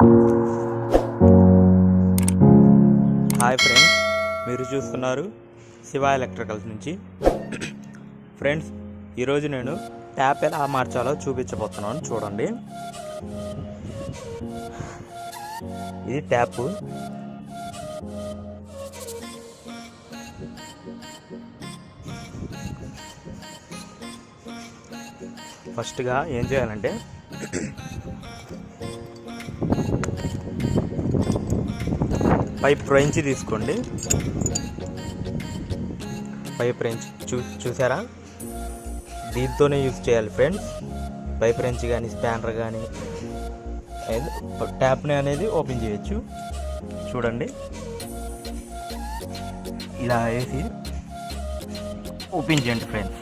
Hi friends, మీరు చూస్తున్నారు Shiva electricals నుంచి. ఫ్రెండ్స్, ఈరోజు నేను ట్యాప్ ఎలా మార్చాలో చూపించబోతున్నాను. చూడండి, ఇది ట్యాప్. ఫస్ట్గా ఏం చేయాలంటే పైప్ రెంచ్ తీసుకోండి. పైప్ రెంచ్ చూసారా, దీంతోనే యూజ్ చేయాలి ఫ్రెండ్స్. పైప్ రెంచ్ కానీ స్పానర్ కానీ ట్యాప్ని అనేది ఓపెన్ చేయొచ్చు. చూడండి, ఇలా వేసి ఓపెన్ చేయండి ఫ్రెండ్స్.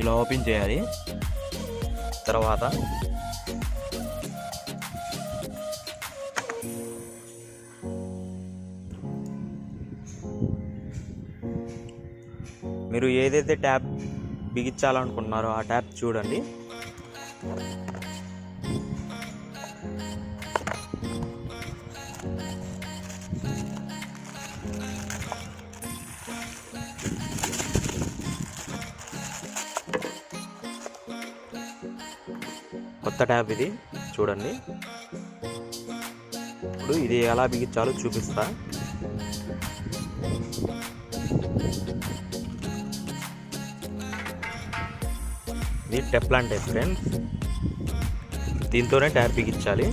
ఇలా ఓపెన్ చేయాలి. తర్వాత మీరు ఏదైతే ట్యాప్ బిగించాలనుకుంటున్నారో ఆ ట్యాప్ చూడండి. కొత్త ట్యాప్ ఇది, చూడండి. ఇప్పుడు ఇది ఎలా బిగించాలో చూపిస్తా. ఇది టెఫ్లాన్ టైప్ ఫ్రెండ్స్, దీంతోనే ట్యాప్ బిగించాలి.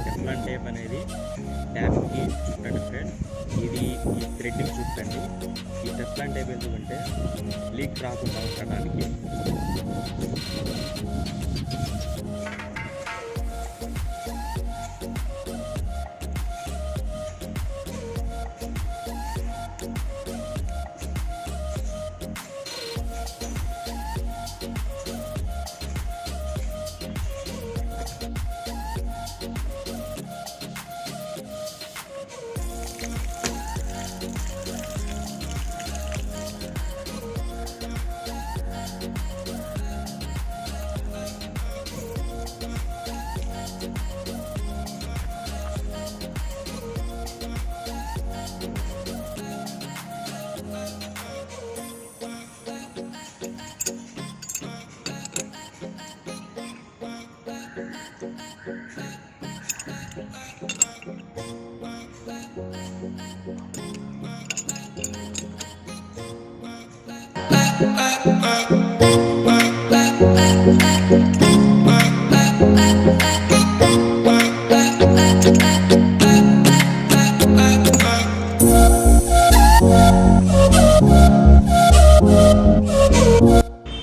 టెఫ్లాన్ టేప్ అనేది ట్యాప్కి చుట్టండి ఫ్రెండ్స్. ఇది ఈ థ్రెడ్కి చుట్టండి. ఈ టెఫ్లాన్ టేప్ ఎందుకంటే లీక్ రాకుండా ఉండడానికి.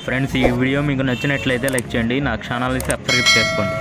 ఫ్రెండ్స్, ఈ వీడియో మీకు నచ్చినట్లయితే లైక్ చేయండి. నా ఛానల్ని సబ్స్క్రైబ్ చేసుకోండి.